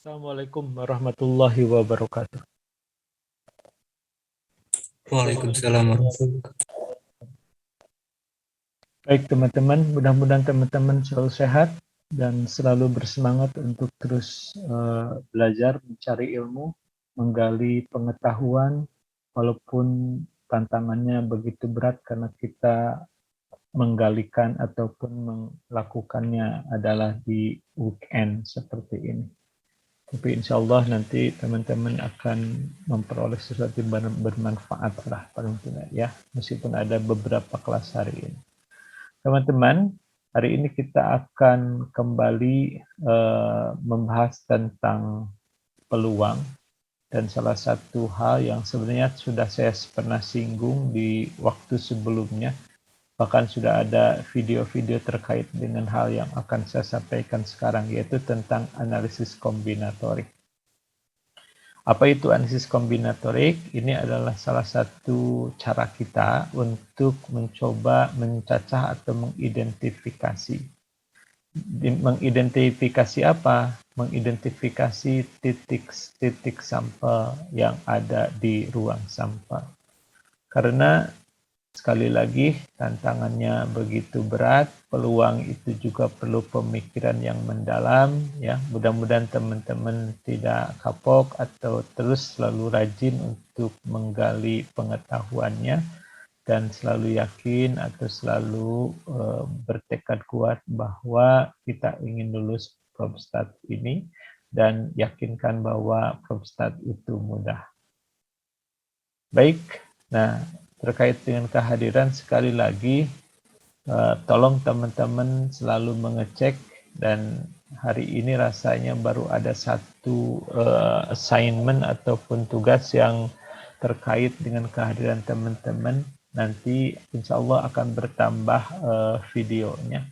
Assalamualaikum warahmatullahi wabarakatuh. Waalaikumsalam warahmatullahi wabarakatuh. Baik teman-teman, mudah-mudahan teman-teman selalu sehat dan selalu bersemangat untuk terus belajar, mencari ilmu, menggali pengetahuan, walaupun tantangannya begitu berat karena kita menggalikan ataupun melakukannya adalah di weekend seperti ini. Tapi insya Allah nanti teman-teman akan memperoleh sesuatu yang bermanfaat lah paling tidak ya, meskipun ada beberapa kelas hari ini. Teman-teman, hari ini kita akan kembali membahas tentang peluang, dan salah satu hal yang sebenarnya sudah saya pernah singgung di waktu sebelumnya, bahkan sudah ada video-video terkait dengan hal yang akan saya sampaikan sekarang, yaitu tentang analisis kombinatorik. Apa itu analisis kombinatorik? Ini adalah salah satu cara kita untuk mencoba mencacah atau mengidentifikasi. Mengidentifikasi apa? Mengidentifikasi titik-titik sampel yang ada di ruang sampel. Karena sekali lagi, tantangannya begitu berat, peluang itu juga perlu pemikiran yang mendalam, ya. Mudah-mudahan teman-teman tidak kapok atau terus selalu rajin untuk menggali pengetahuannya dan selalu yakin atau selalu bertekad kuat bahwa kita ingin lulus ProfStat ini dan yakinkan bahwa ProfStat itu mudah. Baik, nah terkait dengan kehadiran sekali lagi, tolong teman-teman selalu mengecek, dan hari ini rasanya baru ada satu assignment ataupun tugas yang terkait dengan kehadiran teman-teman. Nanti insya Allah akan bertambah videonya.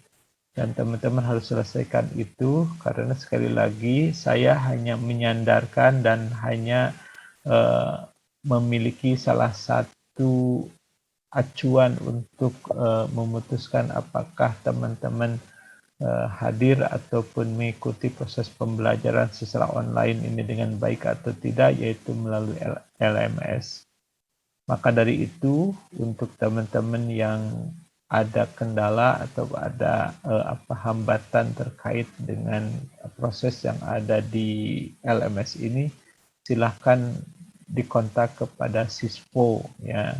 Dan teman-teman harus selesaikan itu, karena sekali lagi saya hanya menyandarkan dan hanya memiliki salah satu acuan untuk memutuskan apakah teman-teman hadir ataupun mengikuti proses pembelajaran secara online ini dengan baik atau tidak, yaitu melalui LMS. Maka dari itu, untuk teman-teman yang ada kendala atau ada hambatan terkait dengan proses yang ada di LMS ini, silahkan dikontak kepada Sispo, ya.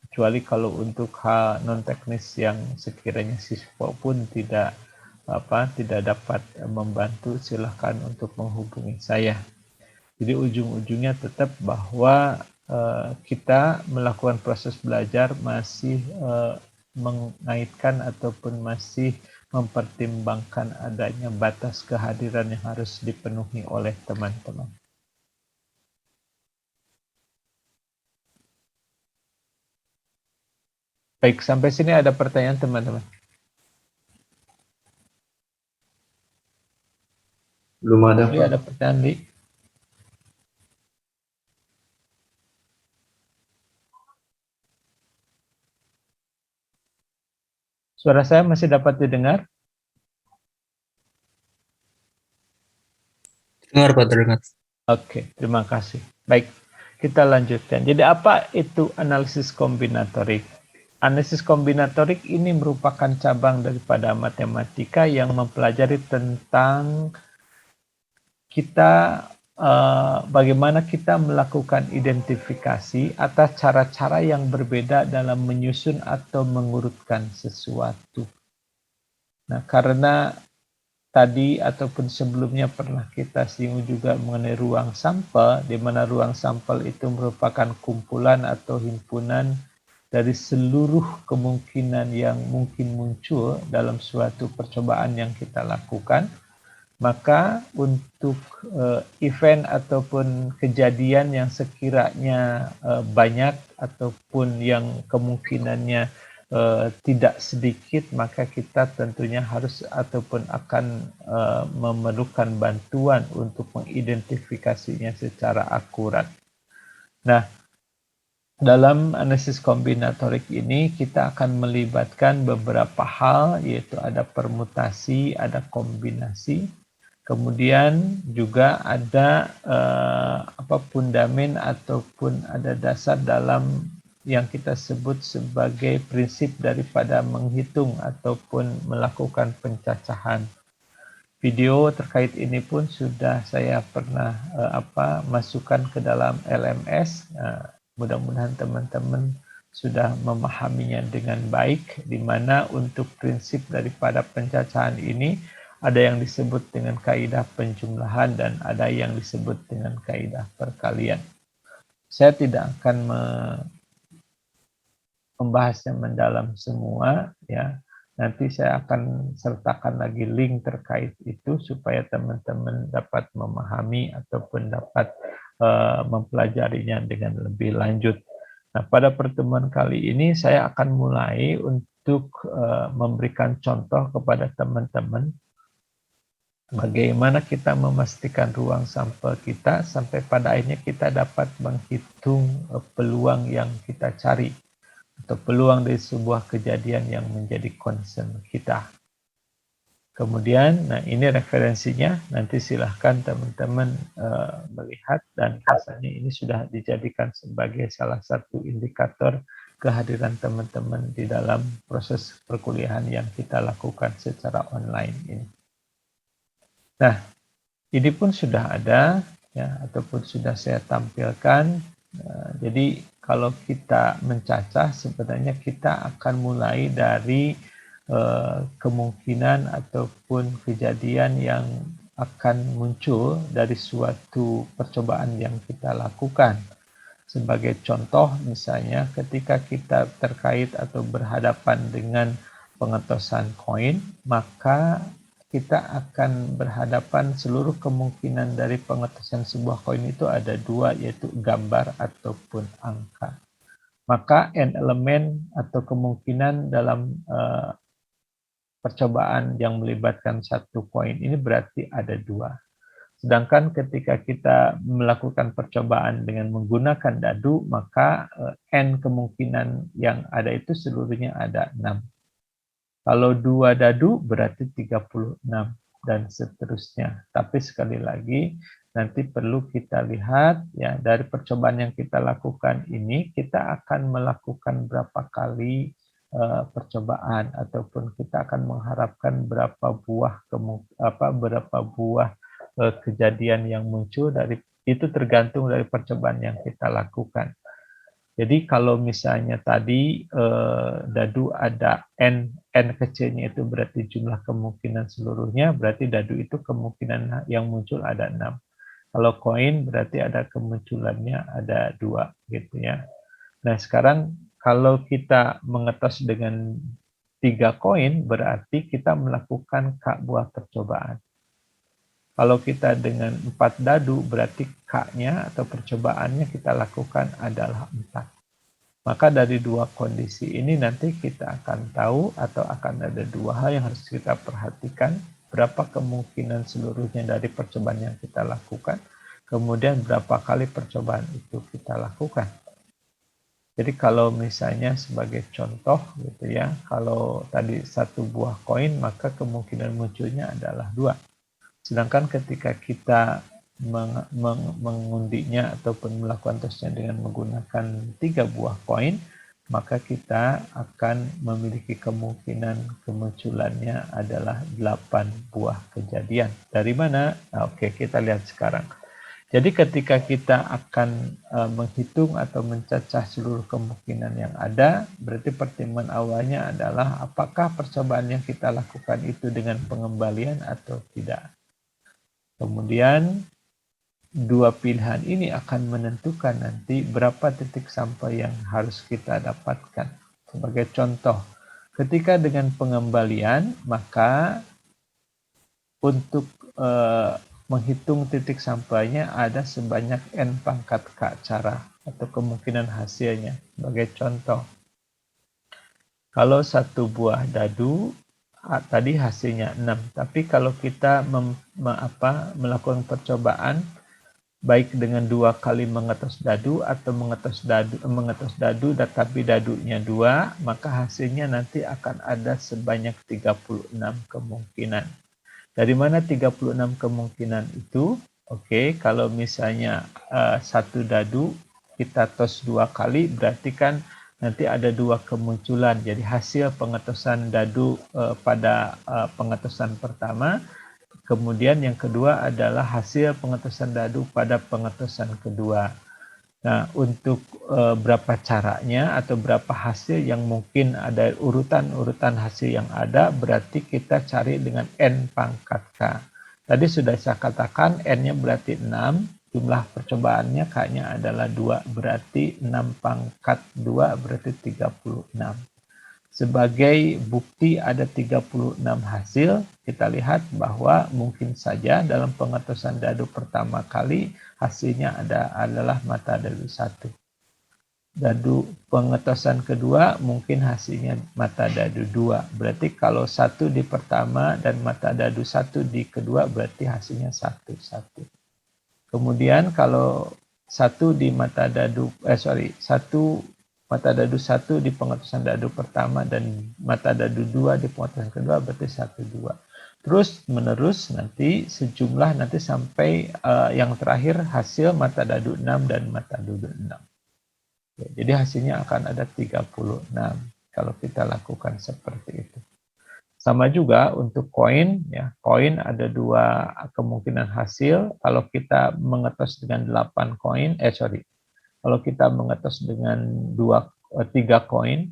Kecuali kalau untuk hal non teknis yang sekiranya Sispo pun tidak dapat membantu, silahkan untuk menghubungi saya. Jadi ujung-ujungnya tetap bahwa kita melakukan proses belajar masih mengaitkan ataupun masih mempertimbangkan adanya batas kehadiran yang harus dipenuhi oleh teman-teman. Baik, sampai sini ada pertanyaan teman-teman? Belum ada, Pak. Ada pertanyaan, Li? Suara saya masih dapat didengar? Dengar, Pak, terdengar. Oke, terima kasih. Baik, kita lanjutkan. Jadi apa itu analisis kombinatorik? Analisis kombinatorik ini merupakan cabang daripada matematika yang mempelajari tentang kita bagaimana kita melakukan identifikasi atas cara-cara yang berbeda dalam menyusun atau mengurutkan sesuatu. Nah, karena tadi ataupun sebelumnya pernah kita singgung juga mengenai ruang sampel, di mana ruang sampel itu merupakan kumpulan atau himpunan dari seluruh kemungkinan yang mungkin muncul dalam suatu percobaan yang kita lakukan. Maka untuk event ataupun kejadian yang sekiranya banyak ataupun yang kemungkinannya tidak sedikit, maka kita tentunya harus ataupun akan memerlukan bantuan untuk mengidentifikasinya secara akurat. Nah, dalam analisis kombinatorik ini kita akan melibatkan beberapa hal, yaitu ada permutasi, ada kombinasi. Kemudian juga ada fundamen ataupun ada dasar dalam yang kita sebut sebagai prinsip daripada menghitung ataupun melakukan pencacahan. Video terkait ini pun sudah saya pernah masukkan ke dalam LMS. Mudah-mudahan teman-teman sudah memahaminya dengan baik, di mana untuk prinsip daripada pencacahan ini ada yang disebut dengan kaidah penjumlahan dan ada yang disebut dengan kaidah perkalian. Saya tidak akan membahasnya mendalam semua, ya. Nanti saya akan sertakan lagi link terkait itu supaya teman-teman dapat memahami ataupun dapat mempelajarinya dengan lebih lanjut. Nah, pada pertemuan kali ini saya akan mulai untuk memberikan contoh kepada teman-teman bagaimana kita memastikan ruang sampel kita sampai pada akhirnya kita dapat menghitung peluang yang kita cari atau peluang dari sebuah kejadian yang menjadi concern kita. Kemudian, nah ini referensinya, nanti silahkan teman-teman melihat dan rasanya ini sudah dijadikan sebagai salah satu indikator kehadiran teman-teman di dalam proses perkuliahan yang kita lakukan secara online ini. Nah, ini pun sudah ada, ya, ataupun sudah saya tampilkan. Jadi kalau kita mencacah, sebenarnya kita akan mulai dari kemungkinan ataupun kejadian yang akan muncul dari suatu percobaan yang kita lakukan. Sebagai contoh, misalnya ketika kita terkait atau berhadapan dengan pengetosan koin, maka kita akan berhadapan seluruh kemungkinan dari pengetosan sebuah koin itu ada dua, yaitu gambar ataupun angka. Maka n elemen atau kemungkinan dalam percobaan yang melibatkan satu koin ini berarti ada dua. Sedangkan ketika kita melakukan percobaan dengan menggunakan dadu, maka n kemungkinan yang ada itu seluruhnya ada 6. Kalau 2 dadu berarti 36 dan seterusnya. Tapi sekali lagi nanti perlu kita lihat, ya, dari percobaan yang kita lakukan ini kita akan melakukan berapa kali percobaan ataupun kita akan mengharapkan berapa buah kejadian yang muncul dari itu tergantung dari percobaan yang kita lakukan. Jadi kalau misalnya tadi dadu ada n kecilnya itu berarti jumlah kemungkinan seluruhnya, berarti dadu itu kemungkinan yang muncul ada 6. Kalau koin berarti ada kemunculannya ada 2 gitu ya. Nah, sekarang kalau kita mengetos dengan 3 koin berarti kita melakukan buah percobaan. Kalau kita dengan 4 dadu, berarti K-nya atau percobaannya kita lakukan adalah 4. Maka dari dua kondisi ini nanti kita akan tahu atau akan ada dua hal yang harus kita perhatikan. Berapa kemungkinan seluruhnya dari percobaan yang kita lakukan. Kemudian berapa kali percobaan itu kita lakukan. Jadi kalau misalnya sebagai contoh gitu ya, kalau tadi 1 buah koin maka kemungkinan munculnya adalah 2. Sedangkan ketika kita mengundinya ataupun melakukan tosnya dengan menggunakan 3 buah koin, maka kita akan memiliki kemungkinan kemunculannya adalah 8 buah kejadian. Dari mana? Nah, oke, kita lihat sekarang. Jadi ketika kita akan menghitung atau mencacah seluruh kemungkinan yang ada, berarti pertimbangan awalnya adalah apakah percobaan yang kita lakukan itu dengan pengembalian atau tidak. Kemudian dua pilihan ini akan menentukan nanti berapa titik sampai yang harus kita dapatkan. Sebagai contoh, ketika dengan pengembalian, maka untuk menghitung titik sampainya ada sebanyak n pangkat k cara atau kemungkinan hasilnya. Sebagai contoh, kalau 1 buah dadu tadi hasilnya 6, tapi kalau kita melakukan percobaan baik dengan 2 kali mengetos dadu atau mengetos dadu tapi dadunya 2, maka hasilnya nanti akan ada sebanyak 36 kemungkinan. Dari mana 36 kemungkinan itu? Oke, kalau misalnya satu dadu kita tos 2 kali, berarti kan nanti ada 2 kemunculan. Jadi hasil pengetosan dadu pada pengetosan pertama, kemudian yang kedua adalah hasil pengetosan dadu pada pengetosan kedua. Nah, untuk berapa caranya atau berapa hasil yang mungkin ada urutan-urutan hasil yang ada, berarti kita cari dengan N pangkat K. Tadi sudah saya katakan N-nya berarti 6, jumlah percobaannya K-nya adalah 2, berarti 6 pangkat 2 berarti 36. Sebagai bukti ada 36 hasil, kita lihat bahwa mungkin saja dalam pengetosan dadu pertama kali hasilnya adalah mata dadu 1. Dadu pengetosan kedua mungkin hasilnya mata dadu 2. Berarti kalau 1 di pertama dan mata dadu 1 di kedua berarti hasilnya 1. Kemudian kalau 1 di mata dadu 1 mata dadu 1 di pengetosan dadu pertama dan mata dadu 2 di pengetosan kedua berarti 1, 2. Terus menerus nanti sejumlah nanti sampai yang terakhir hasil mata dadu 6 dan mata dadu 6. Ya, jadi hasilnya akan ada 36 kalau kita lakukan seperti itu. Sama juga untuk koin, ya. Koin ada 2 kemungkinan hasil. Kalau kita mengetos dengan 8 koin, kalau kita mengetos dengan 3 koin,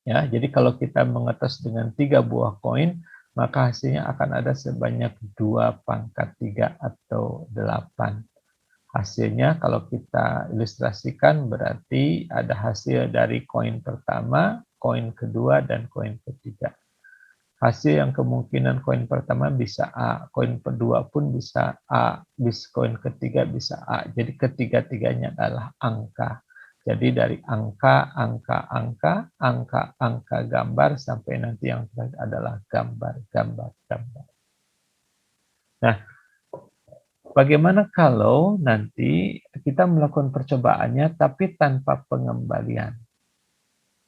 ya, jadi kalau kita mengetos dengan 3 buah koin, maka hasilnya akan ada sebanyak 2 pangkat 3 atau 8. Hasilnya kalau kita ilustrasikan berarti ada hasil dari koin pertama, koin kedua, dan koin ketiga. Hasil yang kemungkinan koin pertama bisa A, koin kedua pun bisa A, koin ketiga bisa A. Jadi ketiga-tiganya adalah angka. Jadi dari angka, angka gambar sampai nanti yang terakhir adalah gambar. Nah, bagaimana kalau nanti kita melakukan percobaannya tapi tanpa pengembalian?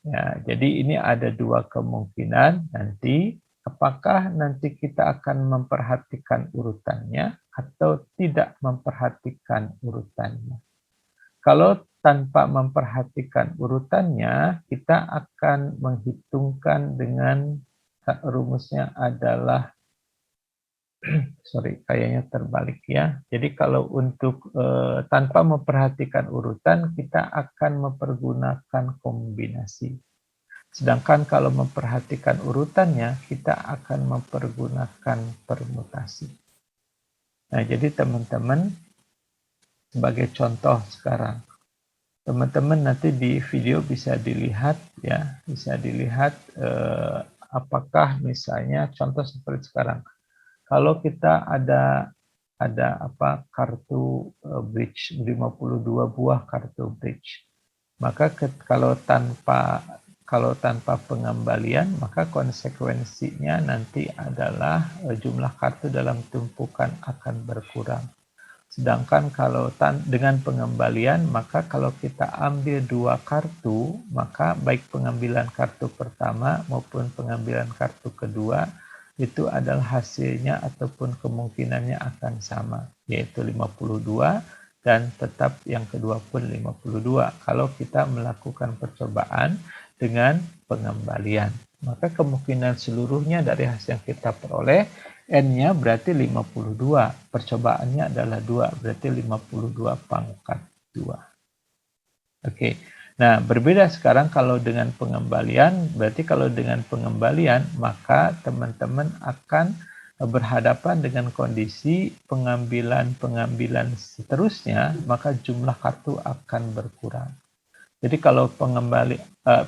Ya, jadi ini ada 2 kemungkinan nanti. Apakah nanti kita akan memperhatikan urutannya atau tidak memperhatikan urutannya? Kalau tanpa memperhatikan urutannya, kita akan menghitungkan dengan rumusnya adalah kayaknya terbalik ya. Jadi kalau untuk tanpa memperhatikan urutan, kita akan mempergunakan kombinasi. Sedangkan kalau memperhatikan urutannya, kita akan mempergunakan permutasi. Nah, jadi teman-teman, sebagai contoh sekarang, teman-teman nanti di video bisa dilihat ya, apakah misalnya contoh seperti sekarang. Kalau kita ada kartu bridge 52 buah kartu bridge, maka kalau tanpa pengembalian, maka konsekuensinya nanti adalah jumlah kartu dalam tumpukan akan berkurang. Sedangkan kalau dengan pengembalian, maka kalau kita ambil 2 kartu, maka baik pengambilan kartu pertama maupun pengambilan kartu kedua, itu adalah hasilnya ataupun kemungkinannya akan sama, yaitu 52, dan tetap yang kedua pun 52. Kalau kita melakukan percobaan dengan pengembalian, maka kemungkinan seluruhnya dari hasil yang kita peroleh, N-nya berarti 52, percobaannya adalah 2, berarti 52 pangkat 2. Oke, nah berbeda sekarang kalau dengan pengembalian, berarti kalau dengan pengembalian, maka teman-teman akan berhadapan dengan kondisi pengambilan seterusnya, maka jumlah kartu akan berkurang. Jadi kalau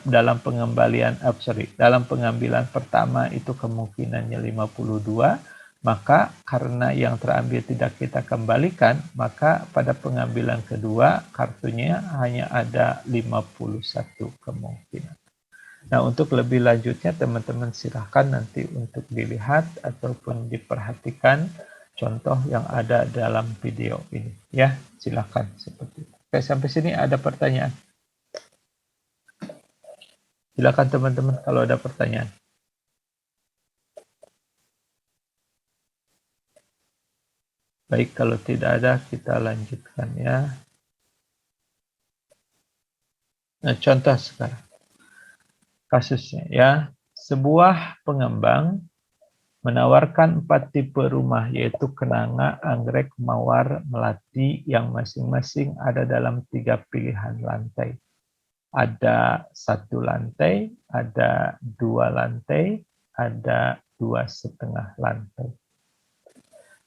dalam pengambilan pertama itu kemungkinannya 52, maka karena yang terambil tidak kita kembalikan, maka pada pengambilan kedua kartunya hanya ada 51 kemungkinan. Nah, untuk lebih lanjutnya teman-teman silahkan nanti untuk dilihat ataupun diperhatikan contoh yang ada dalam video ini. Ya, silahkan seperti itu. Oke, sampai sini ada pertanyaan? Silakan teman-teman kalau ada pertanyaan. Baik, kalau tidak ada kita lanjutkan ya. Nah, contoh sekarang kasusnya ya. Sebuah pengembang menawarkan 4 tipe rumah, yaitu kenanga, anggrek, mawar, melati, yang masing-masing ada dalam 3 pilihan lantai. Ada 1 lantai, ada 2 lantai, ada 2,5 lantai.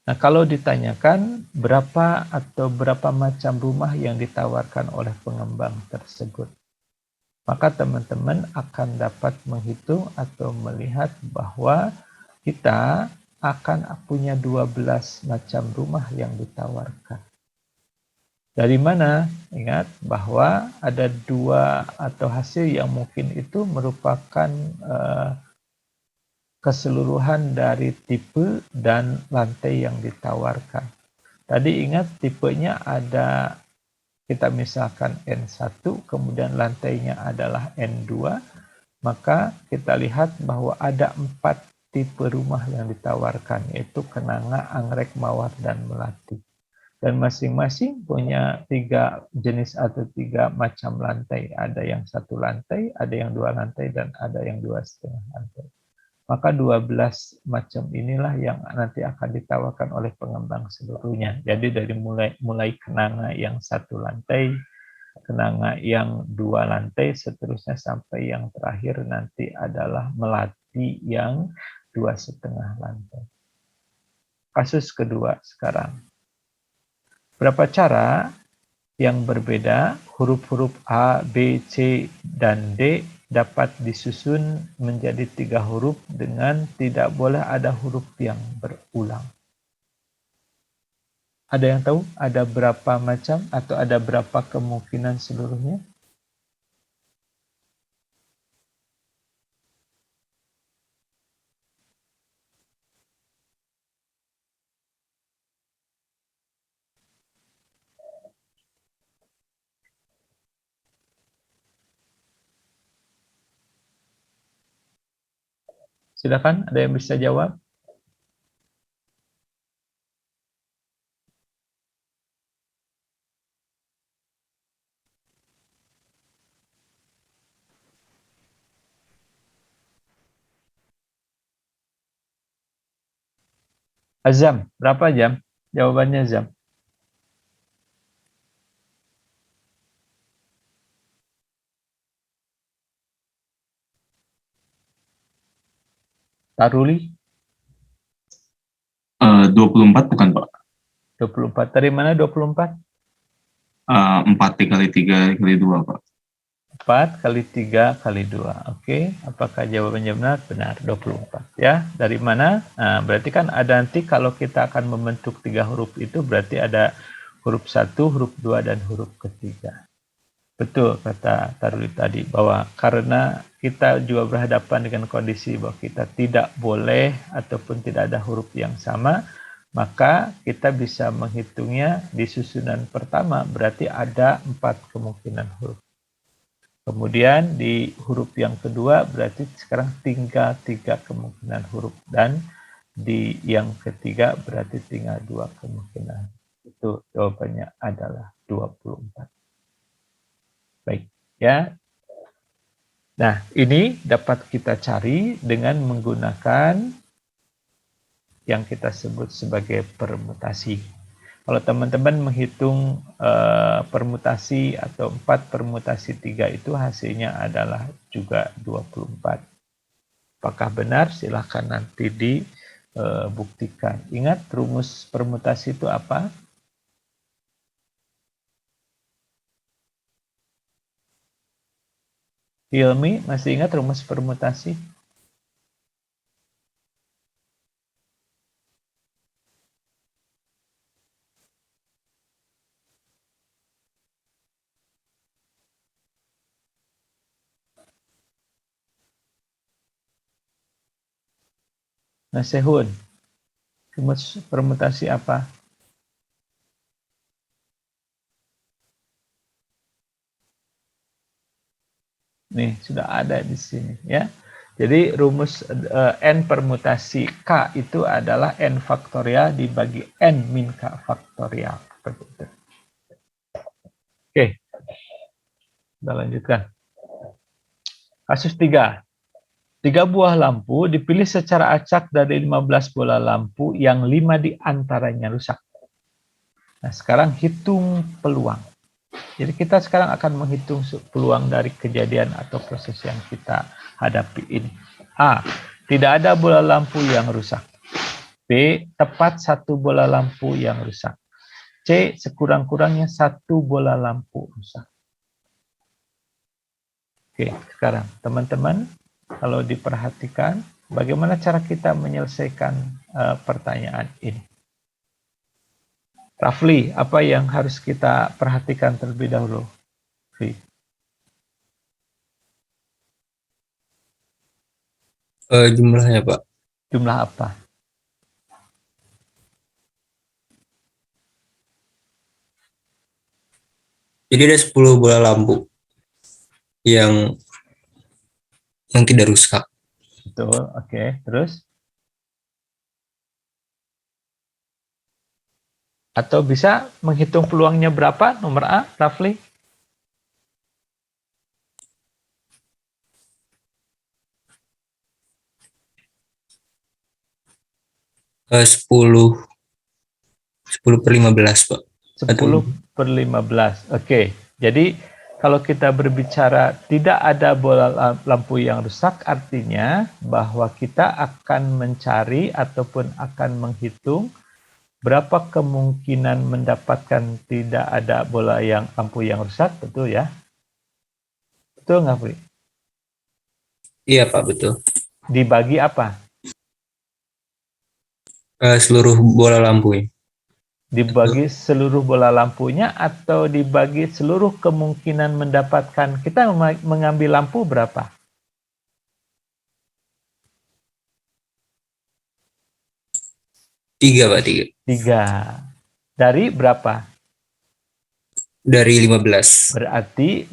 Nah, kalau ditanyakan berapa atau berapa macam rumah yang ditawarkan oleh pengembang tersebut, maka teman-teman akan dapat menghitung atau melihat bahwa kita akan punya 12 macam rumah yang ditawarkan. Dari mana? Ingat bahwa ada 2 atau hasil yang mungkin itu merupakan keseluruhan dari tipe dan lantai yang ditawarkan. Tadi ingat tipenya ada, kita misalkan N1, kemudian lantainya adalah N2, maka kita lihat bahwa ada 4 tipe rumah yang ditawarkan, yaitu kenanga, anggrek, mawar, dan melati. Dan masing-masing punya 3 jenis atau 3 macam lantai. Ada yang 1 lantai, ada yang 2 lantai, dan ada yang 2,5 lantai. Maka 12 macam inilah yang nanti akan ditawarkan oleh pengembang seluruhnya. Jadi dari mulai kenanga yang 1 lantai, kenanga yang 2 lantai, seterusnya sampai yang terakhir nanti adalah melati yang 2,5 lantai. Kasus kedua sekarang. Berapa cara yang berbeda huruf-huruf A, B, C, dan D dapat disusun menjadi 3 huruf dengan tidak boleh ada huruf yang berulang? Ada yang tahu ada berapa macam atau ada berapa kemungkinan seluruhnya? Silakan, ada yang bisa jawab? Azam, berapa jam? Jawabannya Zam. Taruli? 24 bukan Pak? 24. Dari mana 24? 4 dikali 3 kali 2 Pak. 4 kali 3 kali 2. Oke, apakah jawabannya benar? Benar, 24. Ya, dari mana? Nah, berarti kan ada nanti kalau kita akan membentuk 3 huruf itu berarti ada huruf 1, huruf 2, dan huruf ketiga. Betul kata Taruli tadi, bahwa karena kita juga berhadapan dengan kondisi bahwa kita tidak boleh ataupun tidak ada huruf yang sama, maka kita bisa menghitungnya di susunan pertama, berarti ada 4 kemungkinan huruf. Kemudian di huruf yang kedua berarti sekarang tinggal 3 kemungkinan huruf, dan di yang ketiga berarti tinggal 2 kemungkinan. Itu jawabannya adalah 24. Baik, ya. Nah, ini dapat kita cari dengan menggunakan yang kita sebut sebagai permutasi. Kalau teman-teman menghitung permutasi atau 4 permutasi 3 itu hasilnya adalah juga 24. Apakah benar? Silahkan nanti dibuktikan. Ingat rumus permutasi itu apa? Hilmi, masih ingat rumus permutasi? Nasehun, rumus permutasi apa? Nih, sudah ada di sini ya. Jadi rumus N permutasi K itu adalah N faktorial dibagi N min K faktorial. Seperti itu. Oke, kita lanjutkan. Kasus 3. 3 buah lampu dipilih secara acak dari 15 bola lampu yang 5 diantaranya rusak. Nah, sekarang hitung peluang. Jadi kita sekarang akan menghitung peluang dari kejadian atau proses yang kita hadapi ini. A. Tidak ada bola lampu yang rusak. B. Tepat 1 bola lampu yang rusak. C. Sekurang-kurangnya 1 bola lampu rusak. Oke, sekarang teman-teman, kalau diperhatikan, bagaimana cara kita menyelesaikan pertanyaan ini? Rafli, apa yang harus kita perhatikan terlebih dahulu? Jumlahnya, Pak. Jumlah apa? Jadi ada 10 bola lampu yang tidak rusak. Betul, oke. Terus? Atau bisa menghitung peluangnya berapa? Nomor A, Rafli? Eh, 10 per 15, Pak. 10 per 15. Oke, jadi kalau kita berbicara tidak ada bola lampu yang rusak, artinya bahwa kita akan mencari ataupun akan menghitung berapa kemungkinan mendapatkan tidak ada bola lampu yang rusak, betul ya? Betul nggak, Pri? Iya, Pak, betul. Dibagi apa? Seluruh bola lampunya. Dibagi seluruh bola lampunya atau dibagi seluruh kemungkinan mendapatkan, kita mengambil lampu berapa? Tiga, Pak, 3. 3. Dari berapa? Dari 15.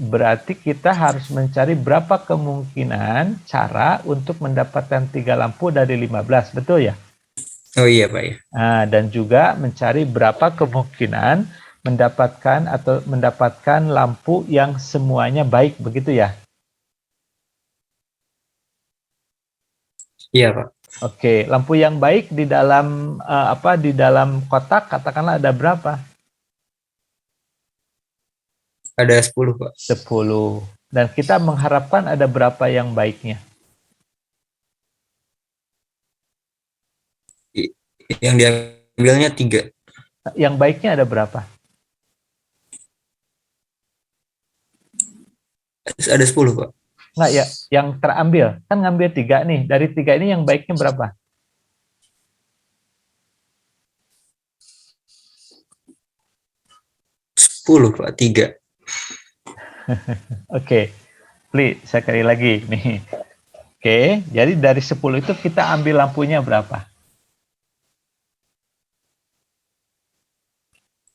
Berarti kita harus mencari berapa kemungkinan cara untuk mendapatkan 3 lampu dari 15, betul ya? Oh iya, Pak, ya. Nah, dan juga mencari berapa kemungkinan mendapatkan lampu yang semuanya baik, begitu ya? Iya, Pak. Oke, lampu yang baik di dalam di dalam kotak katakanlah ada berapa? Ada 10, Pak. 10. Dan kita mengharapkan ada berapa yang baiknya? Yang diambilnya 3. Yang baiknya ada berapa? Ada 10, Pak. Nggak ya, yang terambil. Kan ngambil 3 nih. Dari 3 ini yang baiknya berapa? Sepuluh, Pak. 3. Oke, Pli, sekali lagi nih. Oke, jadi dari 10 itu kita ambil lampunya berapa?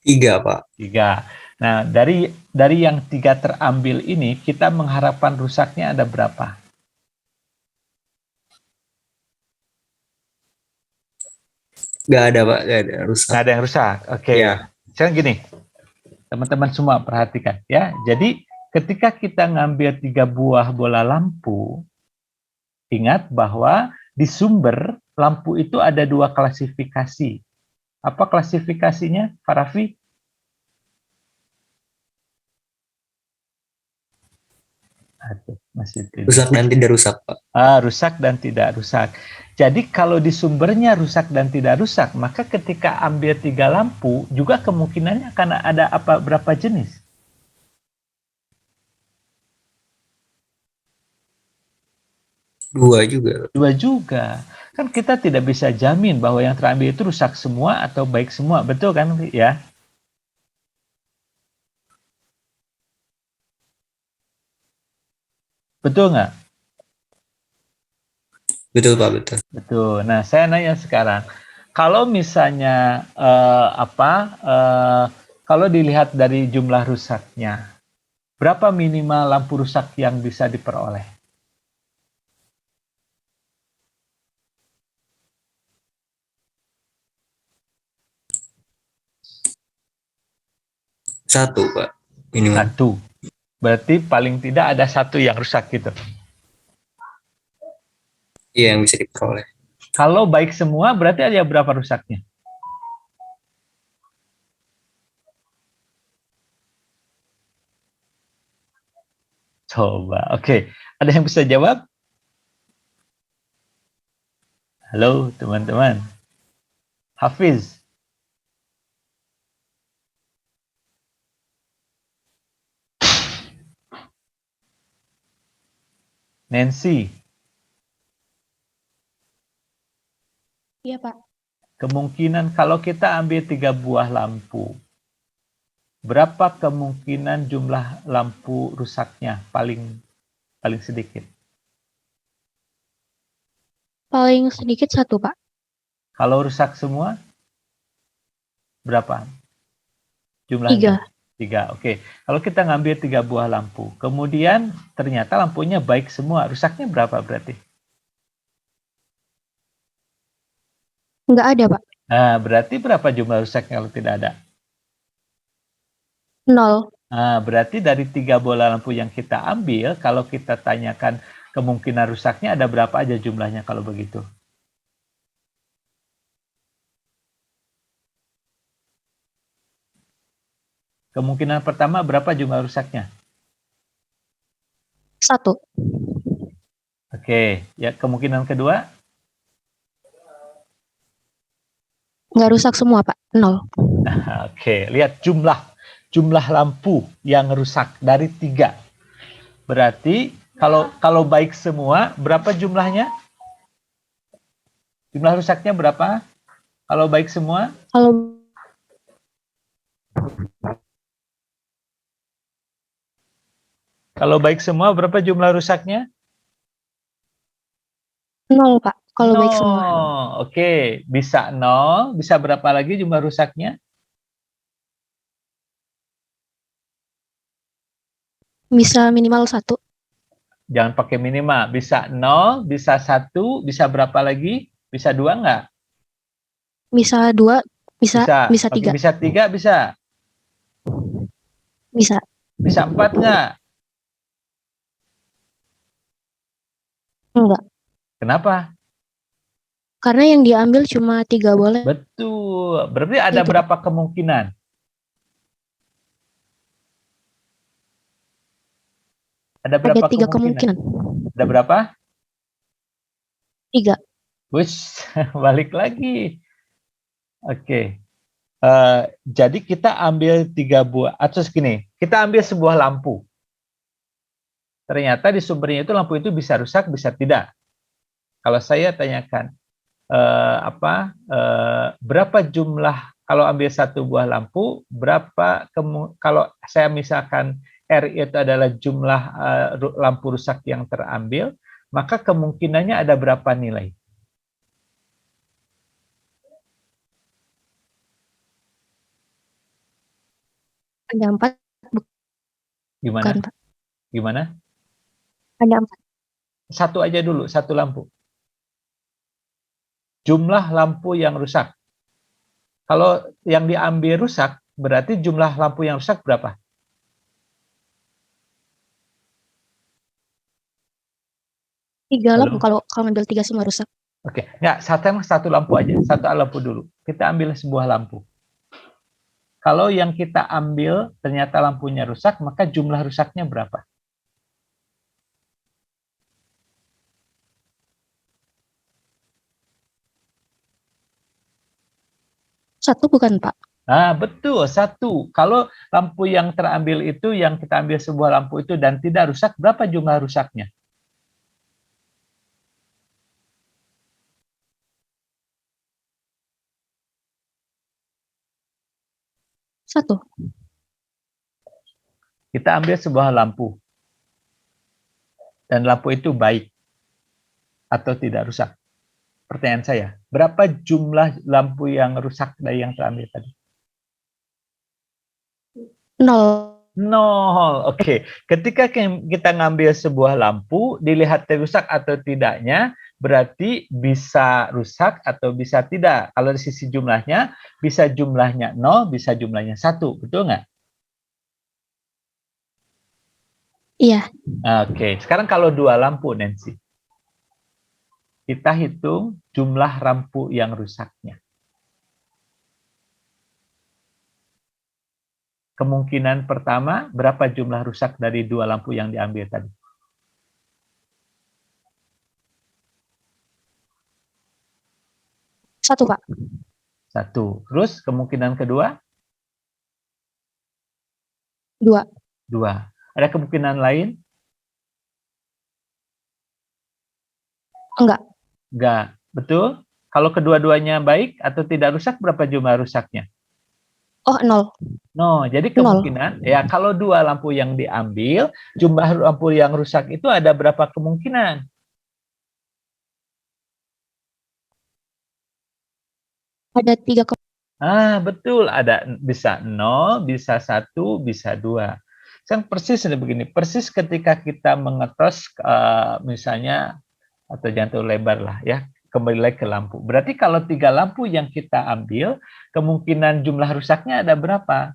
3, Pak. 3. Nah, dari yang 3 terambil ini, kita mengharapkan rusaknya ada berapa? Nggak ada, Pak. Nggak ada rusak. Nggak ada yang rusak. Oke. Ya. Sekarang gini, teman-teman semua perhatikan ya. Jadi ketika kita ngambil 3 buah bola lampu, ingat bahwa di sumber lampu itu ada 2 klasifikasi. Apa klasifikasinya, Pak Raffi? Aduh, masih tidak. Rusak dan tidak rusak, Pak. Rusak dan tidak rusak. Jadi kalau di sumbernya rusak dan tidak rusak, maka ketika ambil 3 lampu, juga kemungkinannya akan ada berapa jenis? Dua juga. 2 juga. Kan kita tidak bisa jamin bahwa yang terambil itu rusak semua atau baik semua. Betul kan ya? Betul nggak? Betul, Pak, betul. Betul. Nah, saya nanya sekarang, kalau misalnya kalau dilihat dari jumlah rusaknya, berapa minimal lampu rusak yang bisa diperoleh? 1, Pak. Minimal. Satu. Berarti paling tidak ada satu yang rusak gitu. Iya, yang bisa diperoleh. Kalau baik semua, berarti ada berapa rusaknya? Coba, oke. Ada yang bisa jawab? Halo, teman-teman. Hafiz. Nancy. Iya, Pak. Kemungkinan kalau kita ambil 3 buah lampu, berapa kemungkinan jumlah lampu rusaknya paling sedikit? Paling sedikit 1, Pak. Kalau rusak semua, berapa jumlahnya? 3. Oke. Kalau kita ngambil 3 buah lampu, kemudian ternyata lampunya baik semua, rusaknya berapa berarti? Nggak ada, Pak. Nah, berarti berapa jumlah rusaknya kalau tidak ada? 0. Nah, berarti dari 3 bola lampu yang kita ambil, kalau kita tanyakan kemungkinan rusaknya ada berapa aja jumlahnya kalau begitu? Kemungkinan pertama berapa jumlah rusaknya? 1. Oke, ya kemungkinan kedua? Nggak rusak semua, Pak. 0. Oke, lihat jumlah lampu yang rusak dari 3. Berarti kalau baik semua, berapa jumlahnya? Jumlah rusaknya berapa? Kalau baik semua? Kalau baik semua, berapa jumlah rusaknya? 0, Pak. Kalau baik 0. semua. Oke, bisa 0. Bisa berapa lagi jumlah rusaknya? Bisa minimal 1. Jangan pakai minimal. Bisa 0, bisa 1, bisa berapa lagi? Bisa 2 nggak? Bisa 2. Bisa 3. Bisa 3, bisa. Bisa. Bisa 4 nggak? Enggak. Kenapa? Karena yang diambil cuma 3 bola. Betul. Berarti ada Itu. berapa kemungkinan? Ada berapa 3 kemungkinan. Ada berapa? 3. Wush, balik lagi. Oke. Jadi kita ambil 3 buah. Atau segini, kita ambil sebuah lampu. Ternyata di sumbernya itu lampu itu bisa rusak, bisa tidak. Kalau saya tanyakan, berapa jumlah kalau ambil 1 buah lampu, berapa kalau saya misalkan R itu adalah jumlah lampu rusak yang terambil, maka kemungkinannya ada berapa nilai? Ada 4. Gimana? Bukan, Pak. Gimana? Ada 4. Satu aja dulu, 1 lampu. Jumlah lampu yang rusak. Kalau yang diambil rusak, berarti jumlah lampu yang rusak berapa? Tiga Halo? lampu kalau ngambil 3 semua rusak. Oke, nggak, satu lampu aja, 1 lampu dulu. Kita ambil sebuah lampu. Kalau yang kita ambil ternyata lampunya rusak, maka jumlah rusaknya berapa? Satu bukan, Pak? Nah, betul, 1. Kalau lampu yang terambil itu, yang kita ambil sebuah lampu itu dan tidak rusak, berapa jumlah rusaknya? Satu. Kita ambil sebuah lampu. Dan lampu itu baik atau tidak rusak? Pertanyaan saya, berapa jumlah lampu yang rusak dari yang terambil tadi? 0. 0. Oke. Ketika kita ngambil sebuah lampu, dilihat rusak atau tidaknya, berarti bisa rusak atau bisa tidak. Kalau dari sisi jumlahnya, bisa jumlahnya 0, bisa jumlahnya 1. Betul nggak? Iya. Oke, sekarang kalau 2 lampu, Nancy. Kita hitung jumlah lampu yang rusaknya. Kemungkinan pertama, berapa jumlah rusak dari 2 lampu yang diambil tadi? Satu, Pak. 1. Terus kemungkinan kedua? 2. 2. Ada kemungkinan lain? Enggak. Enggak. Betul? Kalau kedua-duanya baik atau tidak rusak, berapa jumlah rusaknya? Oh, 0. No, jadi 0. kemungkinan, ya kalau 2 lampu yang diambil, jumlah lampu yang rusak itu ada berapa kemungkinan? Ada 3. Betul. Ada bisa 0, bisa 1, bisa 2. Sekarang persis seperti begini. Persis ketika kita mengetos misalnya, atau jangan terlalu lebar lah ya, kembali lagi ke lampu. Berarti kalau 3 lampu yang kita ambil, kemungkinan jumlah rusaknya ada berapa?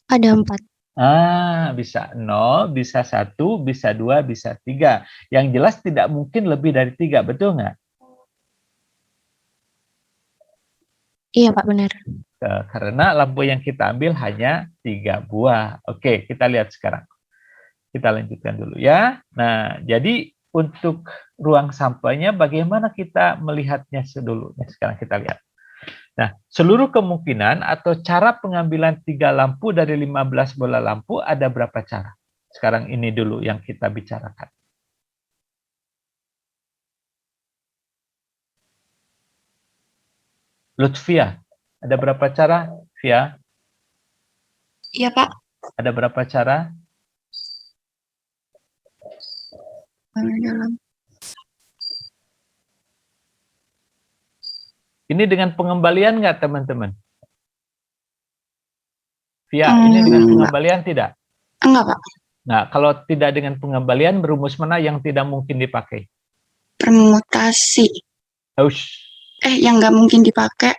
Ada 4. Bisa 0, bisa 1, bisa 2, bisa 3. Yang jelas tidak mungkin lebih dari 3, betul nggak? Iya, Pak, benar. Karena lampu yang kita ambil hanya 3 buah. Oke, kita lihat sekarang. Kita lanjutkan dulu ya. Nah, jadi untuk ruang sampahnya bagaimana kita melihatnya dulu. Sekarang kita lihat. Nah, seluruh kemungkinan atau cara pengambilan 3 lampu dari 15 bola lampu ada berapa cara? Sekarang ini dulu yang kita bicarakan. Lutfia, ada berapa cara? Via, Iya, Pak. ada berapa cara? Dalam. Ini dengan pengembalian nggak, teman-teman? Via, ini dengan pengembalian tidak? Enggak, Pak. Nah, kalau tidak dengan pengembalian, rumus mana yang tidak mungkin dipakai? Permutasi. Ush, Yang nggak mungkin dipakai.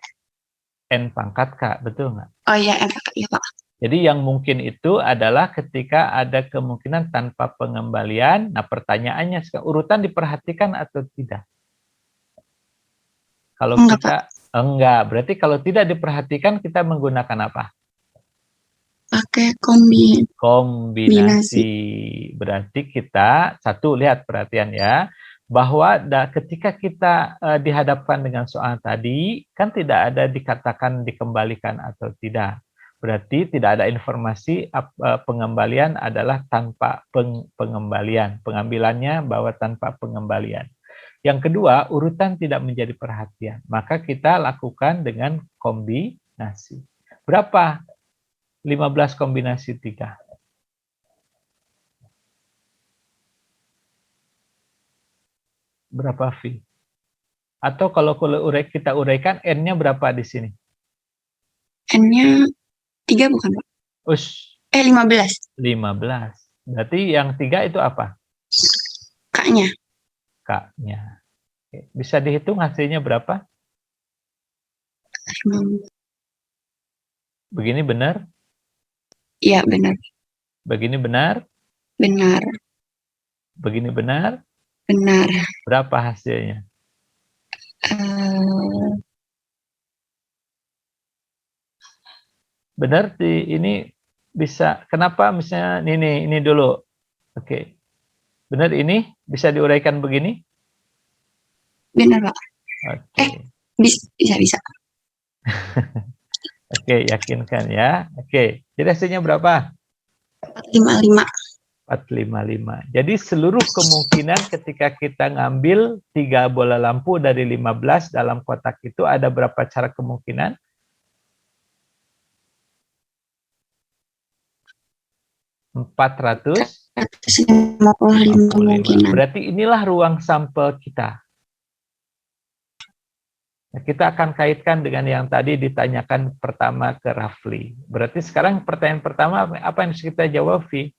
N pangkat K, betul nggak? Oh iya, iya, Pak. Jadi yang mungkin itu adalah ketika ada kemungkinan tanpa pengembalian. Nah, pertanyaannya, urutan diperhatikan atau tidak? Kalau Enggak, kita enggak, berarti kalau tidak diperhatikan kita menggunakan apa? Pakai Kombinasi. Berarti kita, satu, lihat perhatian ya, bahwa ketika kita dihadapkan dengan soal tadi, kan tidak ada dikatakan dikembalikan atau tidak. Berarti tidak ada informasi pengembalian adalah tanpa pengembalian. Pengambilannya bahwa tanpa pengembalian. Yang kedua, urutan tidak menjadi perhatian. Maka kita lakukan dengan kombinasi. Berapa? 15 kombinasi 3. Berapa V? Atau kalau kita uraikan, N-nya berapa di sini? N-nya 3 bukan, Pak? 15. 15. Berarti yang 3 itu apa? K-nya. K-nya. Bisa dihitung hasilnya berapa? Begini benar? Iya, benar. Begini benar? Benar. Begini benar? Benar. Berapa hasilnya? Benar, ini bisa. Kenapa misalnya ini dulu? Oke. Benar, ini bisa diuraikan begini? Benar, Pak. Oke. Bisa. Oke, yakinkan ya. Oke, jadi hasilnya berapa? 455. 455. Jadi seluruh kemungkinan ketika kita ngambil 3 bola lampu dari 15 dalam kotak itu ada berapa cara kemungkinan? 455 kemungkinan. Berarti inilah ruang sampel kita. Nah, kita akan kaitkan dengan yang tadi ditanyakan pertama ke Rafli. Berarti sekarang pertanyaan pertama apa yang harus kita jawab, Vi?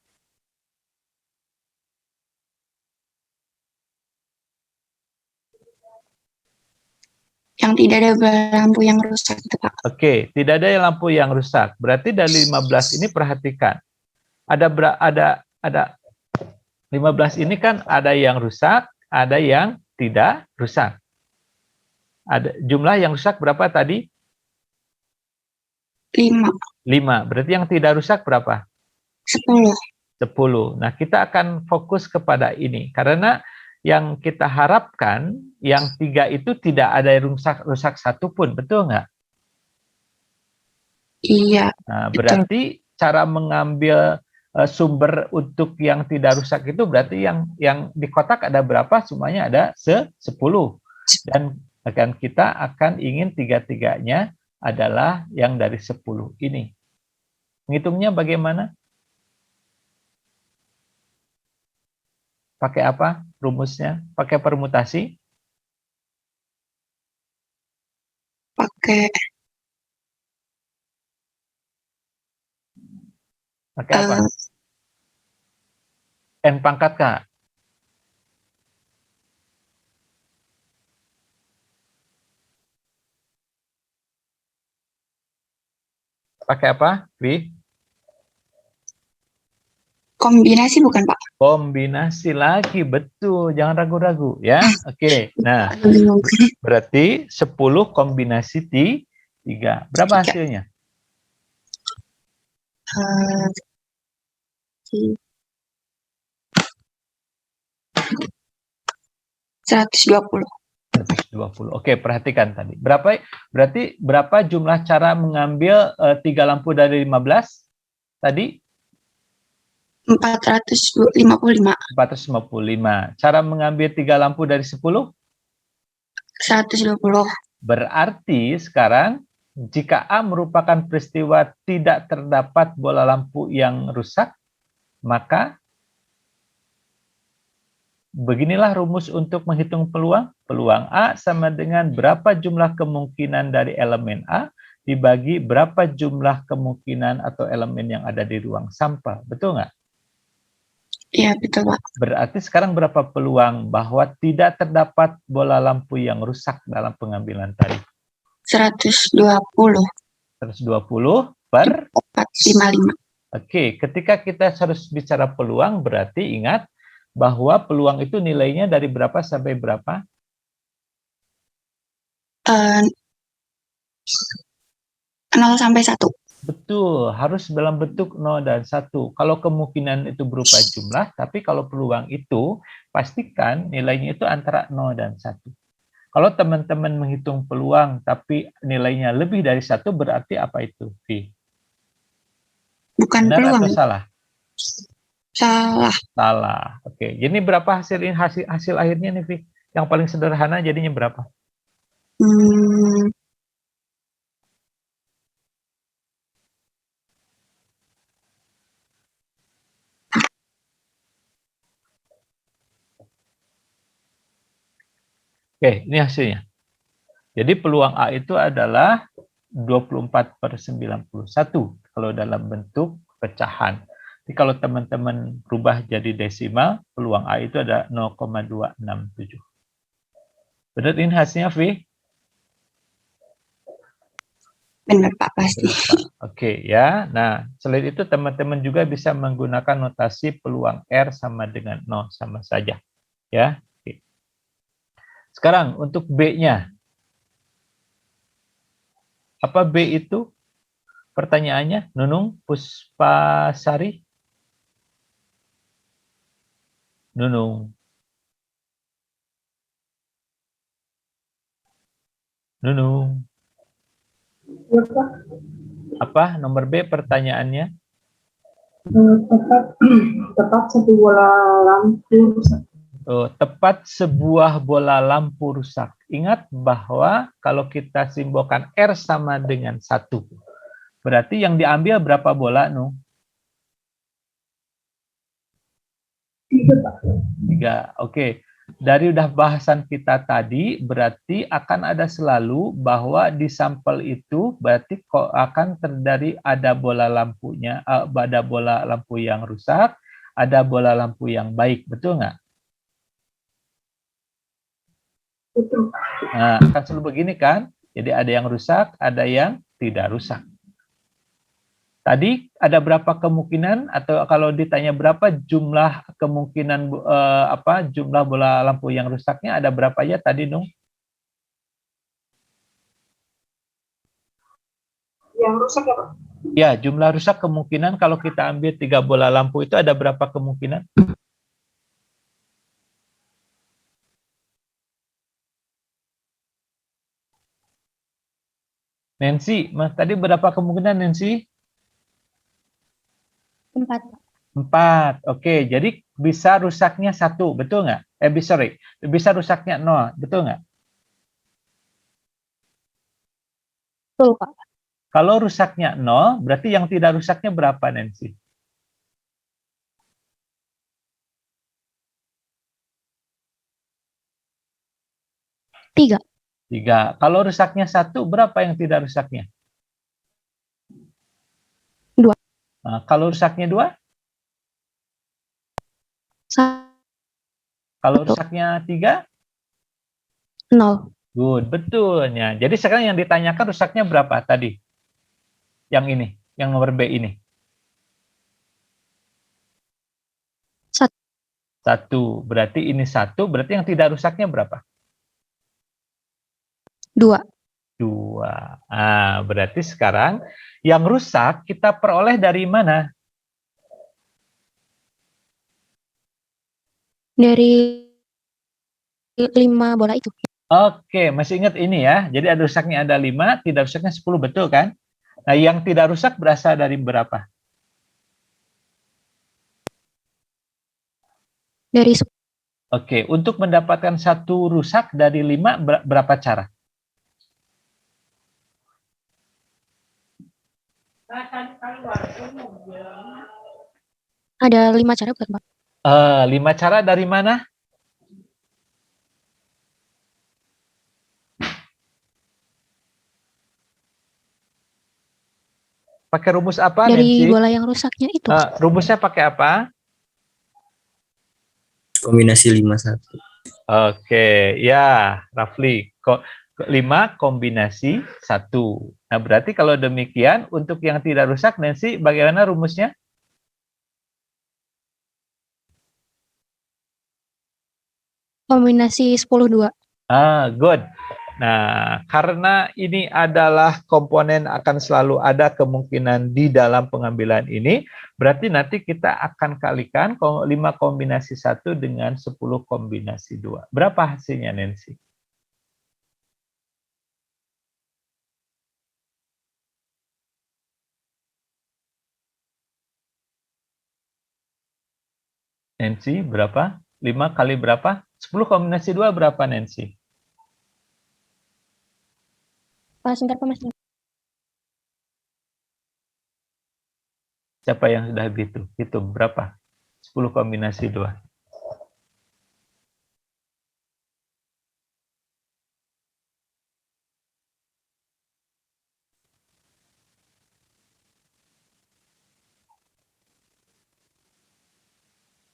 Yang tidak ada lampu yang rusak, Pak. Oke, tidak ada lampu yang rusak. Berarti dari 15 ini perhatikan. ada 15 ini kan ada yang rusak, ada yang tidak rusak. Ada jumlah yang rusak berapa tadi? 5, 5. Berarti yang tidak rusak berapa? 10. 10. Nah, kita akan fokus kepada ini karena yang kita harapkan yang 3 itu tidak ada yang rusak satupun, betul nggak? Iya, Nah, betul. berarti cara mengambil sumber untuk yang tidak rusak itu berarti yang di kotak ada berapa? Semuanya ada 10. Dan kita akan ingin tiga-tiganya adalah yang dari 10 ini. Ngitungnya bagaimana? Pakai apa rumusnya? Pakai permutasi? Pakai Apa? N pangkat K. Pakai apa, Vi? kombinasi bukan, Pak? Kombinasi lagi, betul. Jangan ragu-ragu ya. Oke. Nah, Bingung. berarti 10 kombinasi 3. Berapa 3. hasilnya? 120. 120. Oke, perhatikan tadi. Berarti berapa jumlah cara mengambil 3 lampu dari 15 tadi? 455. 455. Cara mengambil 3 lampu dari 10? 120. Berarti sekarang jika A merupakan peristiwa tidak terdapat bola lampu yang rusak, maka beginilah rumus untuk menghitung peluang. Peluang A sama dengan berapa jumlah kemungkinan dari elemen A dibagi berapa jumlah kemungkinan atau elemen yang ada di ruang sampel. Betul nggak? Iya, betul, Pak. Berarti sekarang berapa peluang bahwa tidak terdapat bola lampu yang rusak dalam pengambilan tadi? 120. 120 per 455. Oke, ketika kita harus bicara peluang, berarti ingat bahwa peluang itu nilainya dari berapa sampai berapa? 0 sampai 1. Betul, harus dalam bentuk 0 dan 1. Kalau kemungkinan itu berupa jumlah, tapi kalau peluang itu, pastikan nilainya itu antara 0 dan 1. Kalau teman-teman menghitung peluang, tapi nilainya lebih dari 1, berarti apa itu, Vi? Bukan Benar peluang. atau salah? Salah. Salah. Oke, jadi berapa hasil akhirnya nih, Vi? Yang paling sederhana jadinya berapa? Oke, ini hasilnya. Jadi peluang A itu adalah 24/91 kalau dalam bentuk pecahan. Jadi kalau teman-teman rubah jadi desimal, peluang A itu ada 0,267. Benar ini hasilnya, Vi? Benar, Pak, pasti. Oke, ya. Nah, selain itu teman-teman juga bisa menggunakan notasi peluang R sama dengan 0, sama saja. Ya. Oke. Sekarang untuk B-nya. Apa B itu? Pertanyaannya, Nunung Puspasari? Nunung. Nunung. Apa nomor B pertanyaannya? Tepat satu bola lampu rusak. Oh, tepat sebuah bola lampu rusak. Ingat bahwa kalau kita simbolkan R sama dengan 1, berarti yang diambil berapa bola, Nu? 3. Oke. Dari udah bahasan kita tadi, berarti akan ada selalu bahwa di sampel itu berarti kok akan terjadi ada bola lampunya, ada bola lampu yang rusak, ada bola lampu yang baik, betul nggak? Betul. Nah, akan selalu begini kan? Jadi ada yang rusak, ada yang tidak rusak. Tadi ada berapa kemungkinan, atau kalau ditanya berapa jumlah kemungkinan jumlah bola lampu yang rusaknya, ada berapa aja tadi, Nung? Yang rusak ya, Pak? Ya, jumlah rusak kemungkinan kalau kita ambil 3 bola lampu itu ada berapa kemungkinan? Nancy, tadi berapa kemungkinan, Nancy? 4. 4. Oke, jadi bisa rusaknya 1, betul nggak? Sorry, bisa rusaknya 0, betul nggak? Betul, Pak. Kalau rusaknya 0, berarti yang tidak rusaknya berapa, Nancy? Tiga. 3. Kalau rusaknya 1, berapa yang tidak rusaknya? 2. Nah, kalau rusaknya 2? 1. Kalau Betul. rusaknya 3? 0. Good, betulnya. Jadi sekarang yang ditanyakan rusaknya berapa tadi? Yang ini, yang nomor B ini. 1. 1. Berarti ini 1, berarti yang tidak rusaknya berapa? 2. 2. Ah, berarti sekarang yang rusak kita peroleh dari mana? Dari 5 bola itu. Oke, masih ingat ini ya. Jadi ada rusaknya ada 5, tidak rusaknya 10, betul kan? Nah, yang tidak rusak berasal dari berapa? Dari 10. Oke, untuk mendapatkan 1 rusak dari 5, berapa cara? Ada 5 cara bukan, Pak? 5 cara dari mana? Pakai rumus apa, Dari Nancy? bola yang rusaknya itu. Rumusnya pakai apa? Kombinasi 5-1. Oke, ya, Rafli. 5 kombinasi 1. Nah, berarti kalau demikian, untuk yang tidak rusak, Nancy, bagaimana rumusnya? Kombinasi 10-2. Good. Nah, karena ini adalah komponen akan selalu ada kemungkinan di dalam pengambilan ini, berarti nanti kita akan kalikan 5 kombinasi 1 dengan 10 kombinasi 2. Berapa hasilnya, Nancy? Nancy, berapa? 5 kali berapa? 10 kombinasi 2 berapa, Nancy? Sebentar, Pak, Mas. Siapa yang sudah hitung? Berapa? 10 kombinasi 2.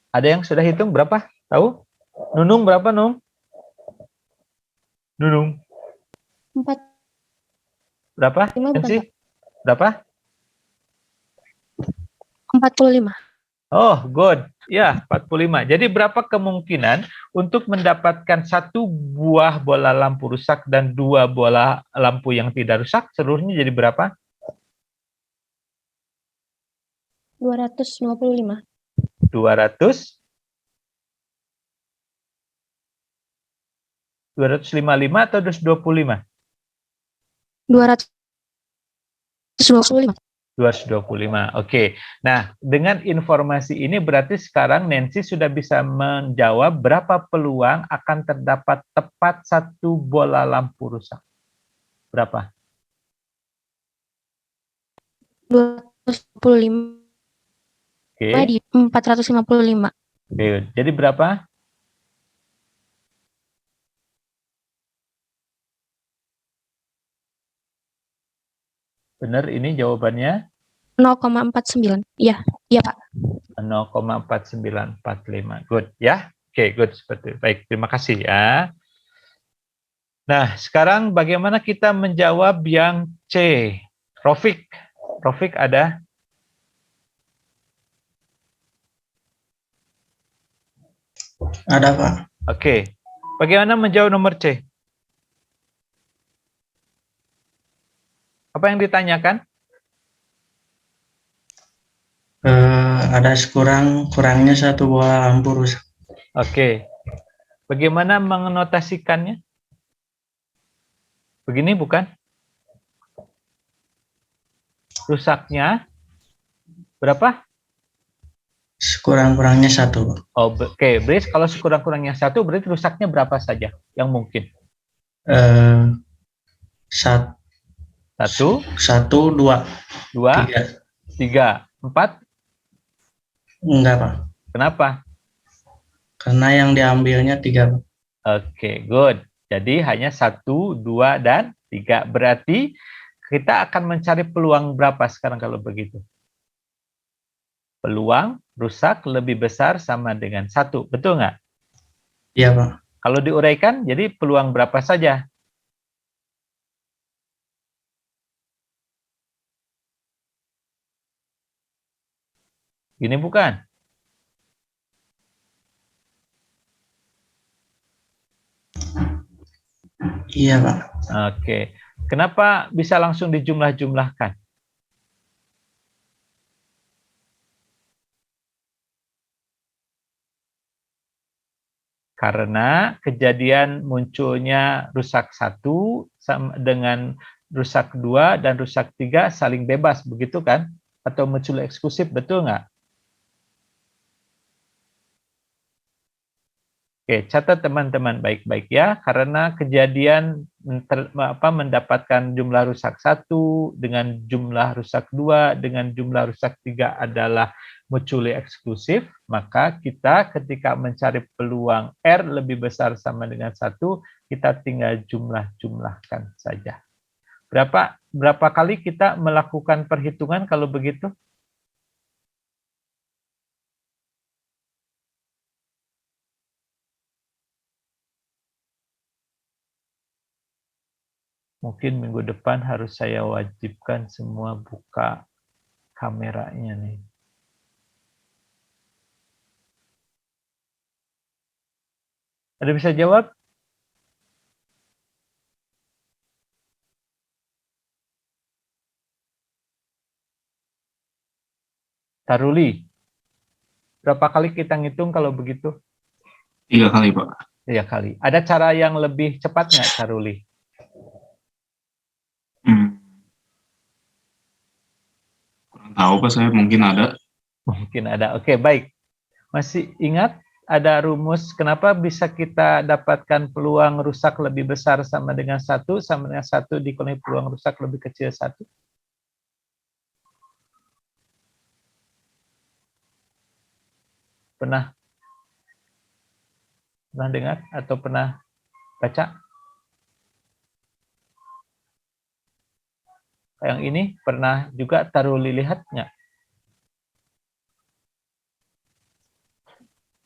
Ada yang sudah hitung berapa? Tahu? Nunung berapa, Nung? Nunung. 4. Berapa? 5 bukan, Nancy? Pak? Berapa? 45. Oh, good. Ya, 45. Jadi berapa kemungkinan untuk mendapatkan 1 buah bola lampu rusak dan 2 bola lampu yang tidak rusak? Seluruhnya jadi berapa? 255. 200? 255 atau 225? 225. 225. Oke. Nah, dengan informasi ini berarti sekarang Nancy sudah bisa menjawab berapa peluang akan terdapat tepat 1 bola lampu rusak. Berapa? 225 Oke. di 455. Oke. Jadi berapa? Benar ini jawabannya? 0,49. Iya, Pak. 0,4945. Good ya. Oke, good seperti itu. Baik, terima kasih ya. Nah, sekarang bagaimana kita menjawab yang C? Rofik ada? Ada, Pak. Oke. Bagaimana menjawab nomor C? Apa yang ditanyakan? Ada kurangnya satu bola lampu rusak. Oke. Bagaimana mengenotasikannya? Begini bukan? Rusaknya berapa? Sekurang-kurangnya satu, Pak. Oke, Bris, kalau sekurang-kurangnya satu, berarti rusaknya berapa saja yang mungkin? Satu, dua, Dua, tiga, empat. Enggak, Pak. Kenapa? Karena yang diambilnya 3, Pak. Oke, good. Jadi hanya 1, 2, dan 3. Berarti kita akan mencari peluang berapa sekarang kalau begitu? Peluang rusak lebih besar sama dengan 1. Betul nggak? Iya, Pak. Kalau diuraikan, jadi peluang berapa saja? Ini bukan? Iya, Pak. Oke. Kenapa bisa langsung dijumlah-jumlahkan? Karena kejadian munculnya rusak 1 dengan rusak 2 dan rusak 3 saling bebas, begitu kan? Atau muncul eksklusif, betul nggak? Oke, catat teman-teman baik-baik ya, karena kejadian mendapatkan jumlah rusak 1 dengan jumlah rusak 2 dengan jumlah rusak 3 adalah mutually eksklusif, maka kita ketika mencari peluang R lebih besar sama dengan 1, kita tinggal jumlah-jumlahkan saja. Berapa kali kita melakukan perhitungan kalau begitu? Mungkin minggu depan harus saya wajibkan semua buka kameranya nih. Ada bisa jawab? Taruli, berapa kali kita ngitung kalau begitu? 3 kali, Pak. 3 kali. Ada cara yang lebih cepat nggak, Taruli? Kurang tahu, Pak, saya mungkin ada. Mungkin ada. Oke, baik. Masih ingat ada rumus kenapa bisa kita dapatkan peluang rusak lebih besar sama dengan 1 dikurangi peluang rusak lebih kecil 1? Pernah dengar atau pernah baca? Yang ini pernah juga Taruli lihat nggak?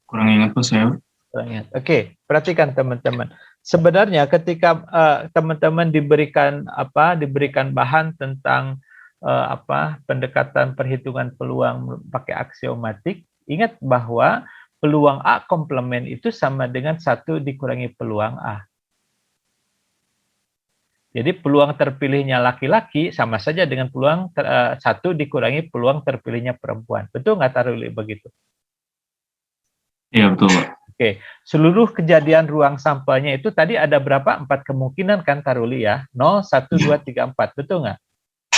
Kurang ingat, Pak, saya. Kurang ingat. Oke, perhatikan teman-teman. Sebenarnya ketika teman-teman diberikan bahan tentang pendekatan perhitungan peluang pakai aksiomatik, ingat bahwa peluang A komplement itu sama dengan 1 dikurangi peluang A. Jadi peluang terpilihnya laki-laki sama saja dengan peluang 1 dikurangi peluang terpilihnya perempuan. Betul nggak Taruli begitu? Iya, betul, Pak. Oke, seluruh kejadian ruang sampelnya itu tadi ada berapa? 4 kemungkinan kan Taruli ya? 0, 1, 2, 3, 4. Betul nggak?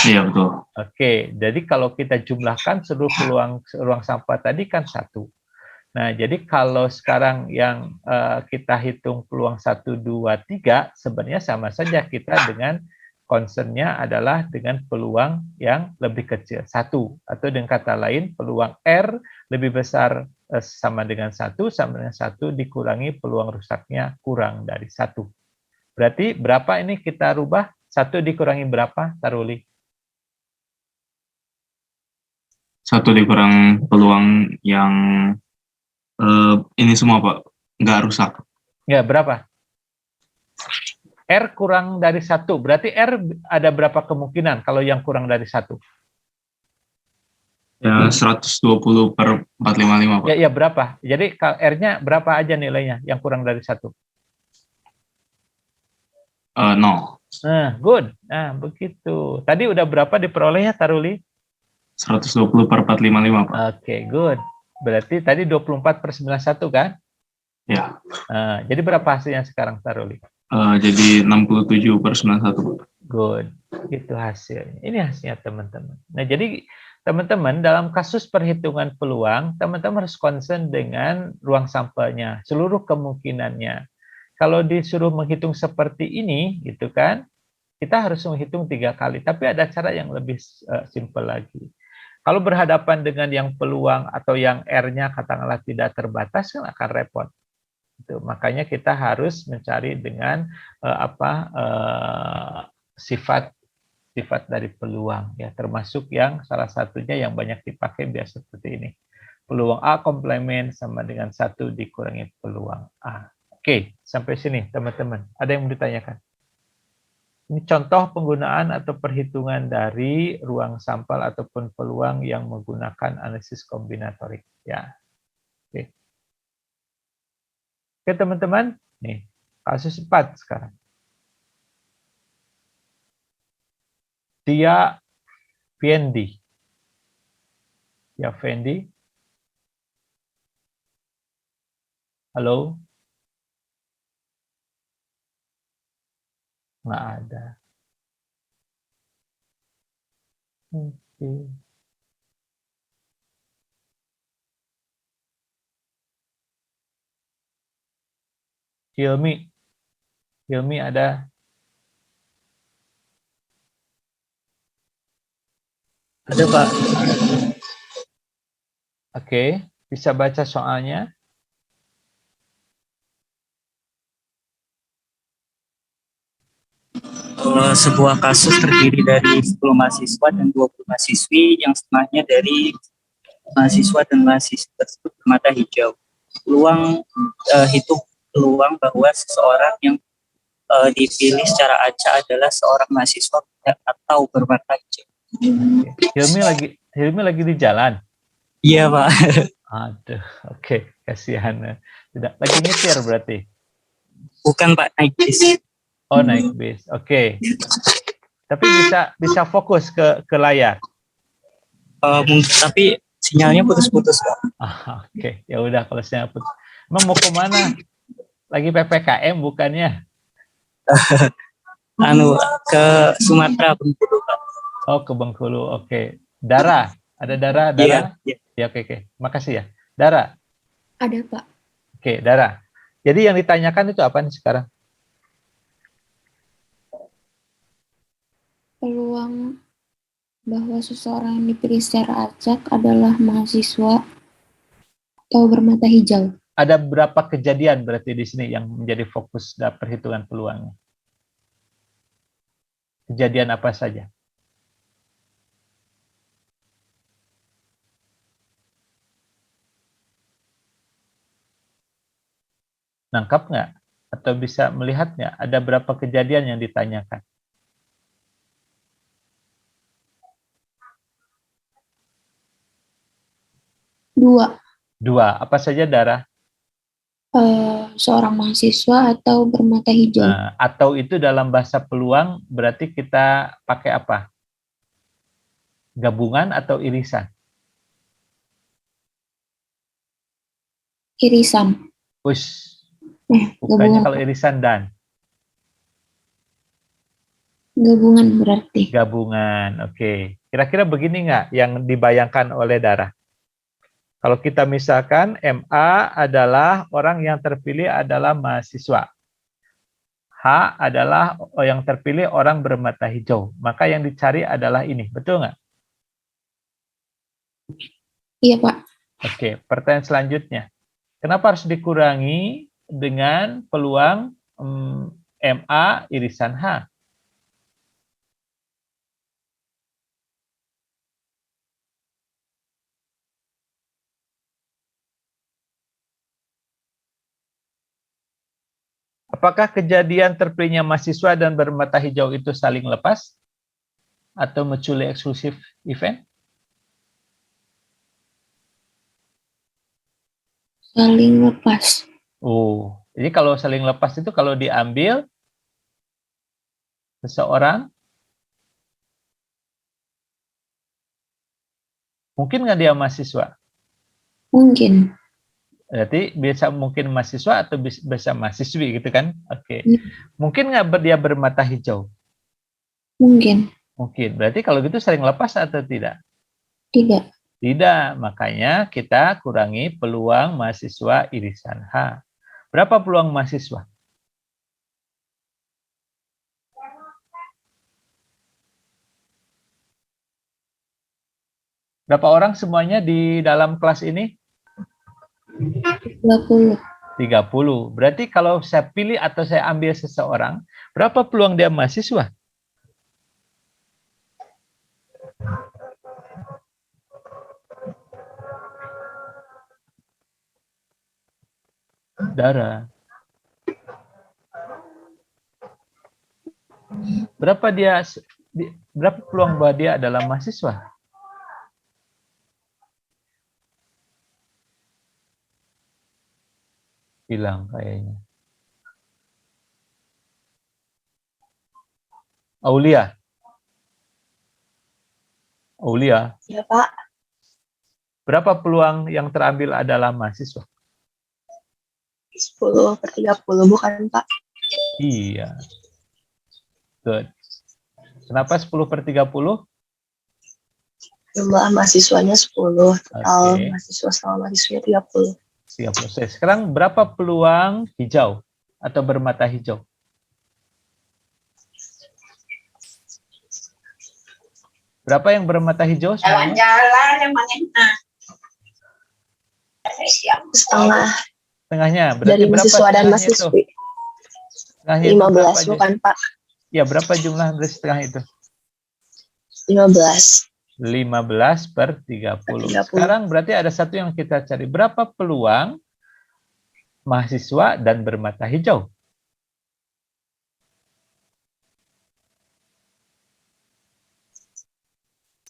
Iya, betul. Oke, jadi kalau kita jumlahkan seluruh peluang ruang sampah tadi kan 1. Nah, jadi kalau sekarang yang kita hitung peluang 1, 2, 3, sebenarnya sama saja kita dengan concern-nya adalah dengan peluang yang lebih kecil, 1. Atau dengan kata lain, peluang R lebih besar sama dengan 1 dikurangi peluang rusaknya kurang dari 1. Berarti berapa ini kita rubah? 1 dikurangi berapa, Taruli? 1 dikurang peluang yang ini semua, Pak, nggak rusak. Ya, berapa? R kurang dari 1. Berarti R ada berapa kemungkinan kalau yang kurang dari 1? Ya, 120 per 455, Pak. Ya berapa? Jadi R-nya berapa aja nilainya yang kurang dari 1? 0. Nah, good. Nah, begitu. Tadi udah berapa diperolehnya, Taruli? 120 per 455, Pak. Oke, good. Berarti tadi 24 per 91 kan? Ya. Nah, jadi berapa hasilnya sekarang, Taruli? Jadi 67 per 91, Pak. Good. Itu hasilnya. Ini hasilnya, teman-teman. Nah, jadi teman-teman, dalam kasus perhitungan peluang, teman-teman harus concern dengan ruang sampelnya, seluruh kemungkinannya. Kalau disuruh menghitung seperti ini, gitu kan, kita harus menghitung 3 kali. Tapi ada cara yang lebih simpel lagi. Kalau berhadapan dengan yang peluang atau yang R-nya katakanlah tidak terbatas, kan akan repot. Itu. Makanya kita harus mencari dengan sifat dari peluang, ya, termasuk yang salah satunya yang banyak dipakai biasa seperti ini. Peluang A komplement sama dengan 1 dikurangi peluang A. Oke, sampai sini teman-teman. Ada yang mau ditanyakan? Ini contoh penggunaan atau perhitungan dari ruang sampel ataupun peluang yang menggunakan analisis kombinatorik. Ya, oke. Oke teman-teman, nih kasus 4 sekarang. Tia Fendi. Ya, Fendi. Halo? Nggak ada. Oke. Hilmi. Hilmi ada? Ada, Pak. Oke, bisa baca soalnya? Sebuah kasus terdiri dari 10 mahasiswa dan 20 mahasiswi yang setengahnya dari mahasiswa dan mahasiswa tersebut bermata hijau. Hitung peluang bahwa seseorang yang dipilih secara acak adalah seorang mahasiswa atau bermata hijau. Hilmi lagi di jalan? Iya, Pak. Aduh, oke, kasihan. Tidak lagi nyetir berarti? Bukan, Pak, naik bis. Oh, naik bis. Oke. Tapi bisa fokus ke layar. Tapi sinyalnya putus-putus, Pak. Oke, ya udah kalau sinyal putus. Emang mau kemana? Lagi PPKM bukannya? Ke Sumatera, Bengkulu, Pak. Oh, ke Bengkulu. Oke. Dara, ada Dara? Iya. Ya, oke. Makasih ya. Dara. Ada, Pak. Oke, Dara. Jadi yang ditanyakan itu apa nih sekarang? Peluang bahwa seseorang yang dipilih secara acak adalah mahasiswa atau bermata hijau. Ada berapa kejadian berarti di sini yang menjadi fokus dalam perhitungan peluangnya? Kejadian apa saja? Nangkap nggak? Atau bisa melihat nggak? Ada berapa kejadian yang ditanyakan? Dua. Apa saja, Dara? Seorang mahasiswa atau bermata hijau. Nah, atau itu dalam bahasa peluang berarti kita pakai apa? Gabungan atau irisan? Irisan. Push. Bukannya Gabungan. kalau irisan dan? Gabungan berarti. Gabungan, oke. Kira-kira begini nggak yang dibayangkan oleh Dara? Kalau kita misalkan MA adalah orang yang terpilih adalah mahasiswa. H adalah yang terpilih orang bermata hijau. Maka yang dicari adalah ini, betul nggak? Iya, Pak. Oke, pertanyaan selanjutnya. Kenapa harus dikurangi dengan peluang MA irisan H? Apakah kejadian terpilihnya mahasiswa dan bermata hijau itu saling lepas? Atau mutually eksklusif event? Saling lepas. Oh, jadi kalau saling lepas itu kalau diambil seseorang, mungkin nggak dia mahasiswa? Mungkin. Berarti bisa mungkin mahasiswa atau bisa mahasiswi gitu kan? Oke. Iya. Mungkin nggak dia bermata hijau? Mungkin. Mungkin. Berarti kalau gitu saling lepas atau tidak? Tidak. Tidak. Makanya kita kurangi peluang mahasiswa irisan H. Berapa peluang mahasiswa? Berapa orang semuanya di dalam kelas ini? 20. 30. Berarti kalau saya pilih atau saya ambil seseorang, berapa peluang dia mahasiswa? Dara. Berapa peluang bahwa dia adalah mahasiswa? Hilang kayaknya. Aulia. Aulia. Ya, Pak. Berapa peluang yang terambil adalah mahasiswa? 10/30, bukan, Pak? Iya. Good. Kenapa 10/30? Jumlah mahasiswanya 10. Total Oke. mahasiswa sama mahasiswanya 30. 30. Sekarang berapa peluang hijau atau bermata hijau? Berapa yang bermata hijau semuanya? Jalan-jalan emang enak. Setengah Setengahnya. Berarti dari berapa mahasiswa dan setengahnya itu? mahasiswi. Setengahnya itu berapa 15, bukan, Pak? Ya, berapa jumlah dari setengah itu? 15. 15/30. 30. Sekarang berarti ada satu yang kita cari. Berapa peluang mahasiswa dan bermata hijau?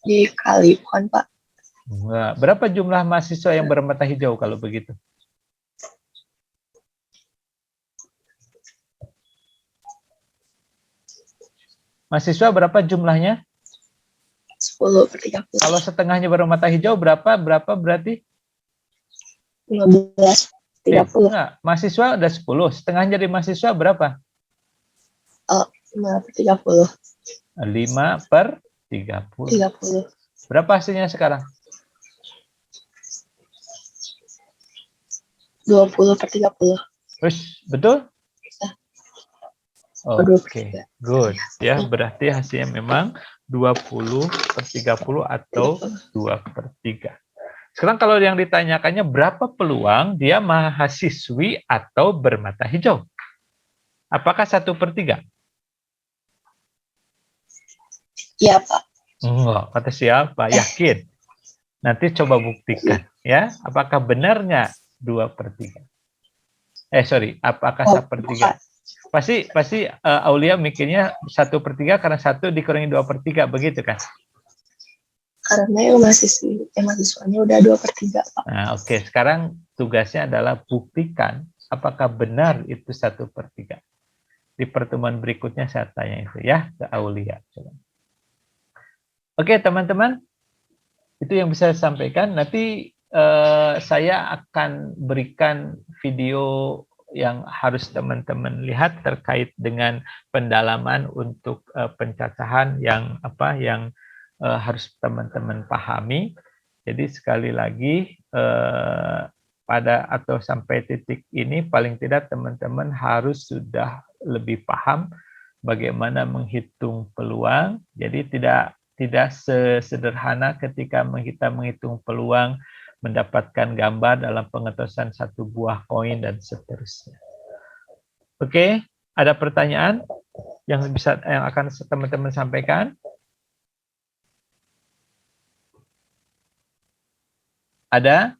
Dikali, bukan, Pak? Enggak. Berapa jumlah mahasiswa yang bermata hijau kalau begitu? Mahasiswa berapa jumlahnya? 10/30. Kalau setengahnya bermata hijau berapa? Berapa berarti? 15/30. Enggak. Mahasiswa ada 10. Setengahnya dari mahasiswa berapa? 5/30. 5/30. 30. Berapa hasilnya sekarang? 20/30. Terus, betul? Oke, good. Ya, berarti hasilnya memang 20/30 atau 2/3. Sekarang kalau yang ditanyakannya berapa peluang dia mahasiswi atau bermata hijau? Apakah 1/3? Iya, Pak. Enggak, kata siapa? Yakin? Nanti coba buktikan, ya. Apakah benarnya 2/3? Apakah 1/3? Pasti Aulia mikirnya 1/3 karena 1 dikurangi 2/3, begitu kan? Karena yang mahasiswanya udah 2/3, Pak. Nah, oke. Sekarang tugasnya adalah buktikan apakah benar itu 1/3. Di pertemuan berikutnya saya tanya itu ya ke Aulia. Coba. Oke, teman-teman, itu yang bisa saya sampaikan. Nanti saya akan berikan video yang harus teman-teman lihat terkait dengan pendalaman untuk pencacahan yang harus teman-teman pahami. Jadi sekali lagi sampai titik ini paling tidak teman-teman harus sudah lebih paham bagaimana menghitung peluang. Jadi tidak sesederhana ketika kita menghitung peluang mendapatkan gambar dalam pengetosan satu buah koin dan seterusnya. Oke, ada pertanyaan yang akan teman-teman sampaikan? Ada?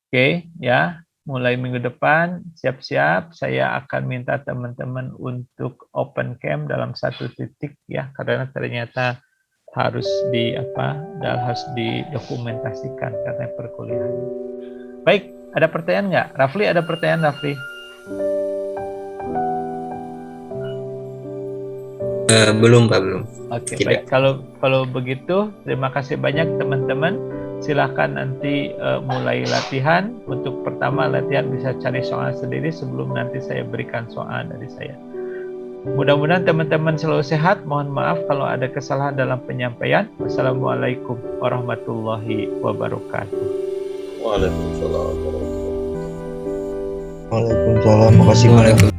Oke, ya. Mulai minggu depan, siap-siap. Saya akan minta teman-teman untuk open cam dalam satu titik, ya. Karena ternyata harus harus didokumentasikan karena perkuliahan. Baik, ada pertanyaan nggak? Rafli, ada pertanyaan, Rafli? Belum Pak, belum. Oke, Tidak. baik. Kalau begitu, terima kasih banyak teman-teman. Silahkan nanti mulai latihan. Untuk pertama latihan bisa cari soal sendiri sebelum nanti saya berikan soal dari saya. Mudah-mudahan teman-teman selalu sehat. Mohon maaf kalau ada kesalahan dalam penyampaian. Wassalamualaikum warahmatullahi wabarakatuh. Waalaikumsalam. Waalaikumsalam. Makasih. Waalaikumsalam.